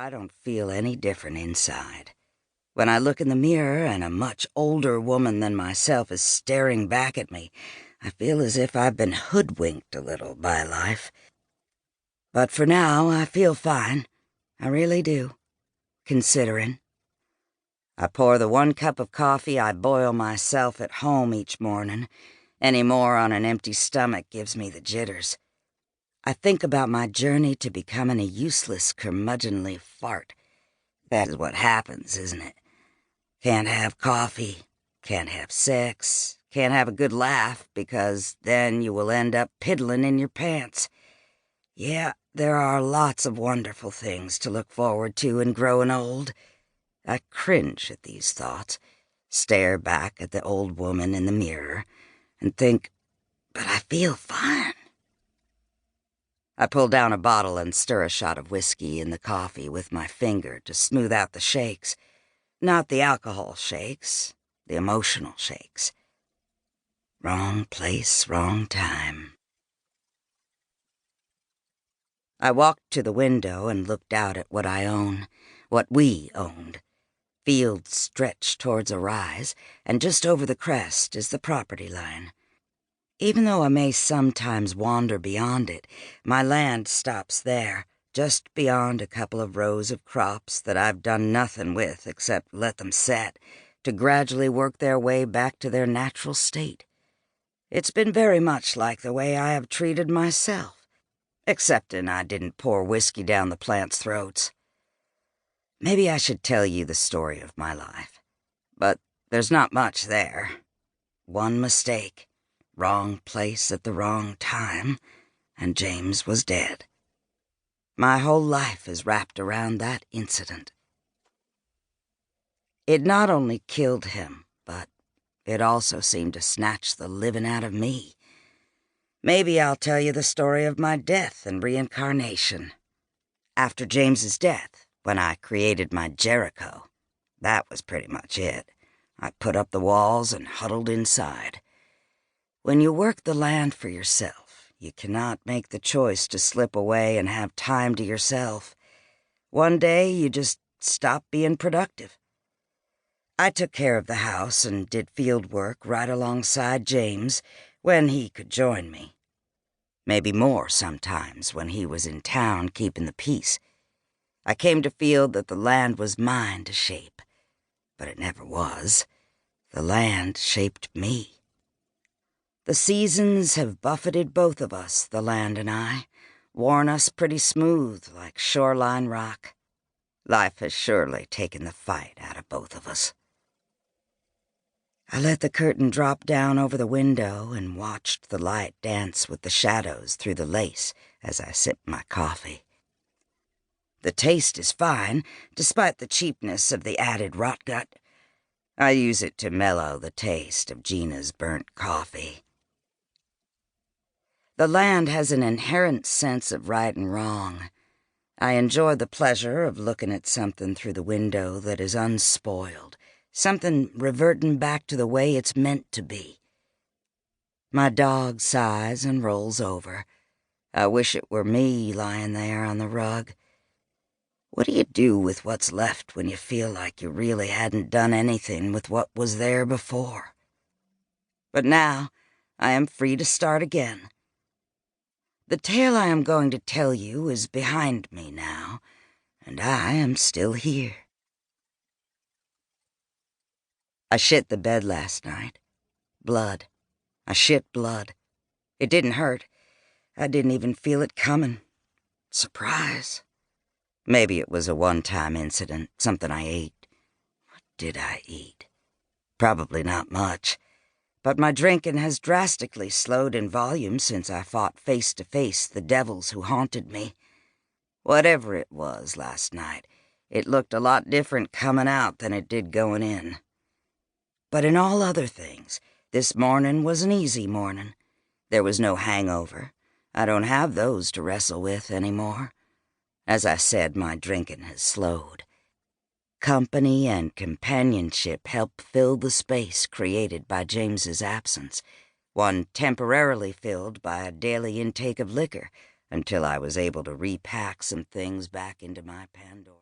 I don't feel any different inside. When I look in the mirror and a much older woman than myself is staring back at me, I feel as if I've been hoodwinked a little by life. But for now, I feel fine. I really do, considering. I pour the 1 cup of coffee I boil myself at home each morning. Any more on an empty stomach gives me the jitters. I think about my journey to becoming a useless, curmudgeonly fart. That is what happens, isn't it? Can't have coffee, can't have sex, can't have a good laugh, because then you will end up piddling in your pants. Yeah, there are lots of wonderful things to look forward to in growing old. I cringe at these thoughts, stare back at the old woman in the mirror, and think, but I feel fine. I pull down a bottle and stir a shot of whiskey in the coffee with my finger to smooth out the shakes. Not the alcohol shakes, the emotional shakes. Wrong place, wrong time. I walked to the window and looked out at what I own, what we owned. Fields stretch towards a rise, and just over the crest is the property line. Even though I may sometimes wander beyond it, my land stops there, just beyond a couple of rows of crops that I've done nothing with except let them set, to gradually work their way back to their natural state. It's been very much like the way I have treated myself, excepting I didn't pour whiskey down the plants' throats. Maybe I should tell you the story of my life, but there's not much there. One mistake, wrong place at the wrong time, and James was dead. My whole life is wrapped around that incident. It not only killed him, but it also seemed to snatch the living out of me. Maybe I'll tell you the story of my death and reincarnation. After James's death, when I created my Jericho, that was pretty much it. I put up the walls and huddled inside. When you work the land for yourself, you cannot make the choice to slip away and have time to yourself. One day, you just stop being productive. I took care of the house and did field work right alongside James when he could join me. Maybe more sometimes when he was in town keeping the peace. I came to feel that the land was mine to shape, but it never was. The land shaped me. The seasons have buffeted both of us, the land and I, worn us pretty smooth like shoreline rock. Life has surely taken the fight out of both of us. I let the curtain drop down over the window and watched the light dance with the shadows through the lace as I sipped my coffee. The taste is fine, despite the cheapness of the added rotgut. I use it to mellow the taste of Gina's burnt coffee. The land has an inherent sense of right and wrong. I enjoy the pleasure of looking at something through the window that is unspoiled, something reverting back to the way it's meant to be. My dog sighs and rolls over. I wish it were me lying there on the rug. What do you do with what's left when you feel like you really hadn't done anything with what was there before? But now I am free to start again. The tale I am going to tell you is behind me now, and I am still here. I shit the bed last night. Blood. I shit blood. It didn't hurt. I didn't even feel it coming. Surprise. Maybe it was a one-time incident, something I ate. What did I eat? Probably not much. But my drinking has drastically slowed in volume since I fought face-to-face the devils who haunted me. Whatever it was last night, it looked a lot different coming out than it did going in. But in all other things, this morning was an easy morning. There was no hangover. I don't have those to wrestle with anymore. As I said, my drinking has slowed. Company and companionship help fill the space created by James's absence, one temporarily filled by a daily intake of liquor until I was able to repack some things back into my Pandora.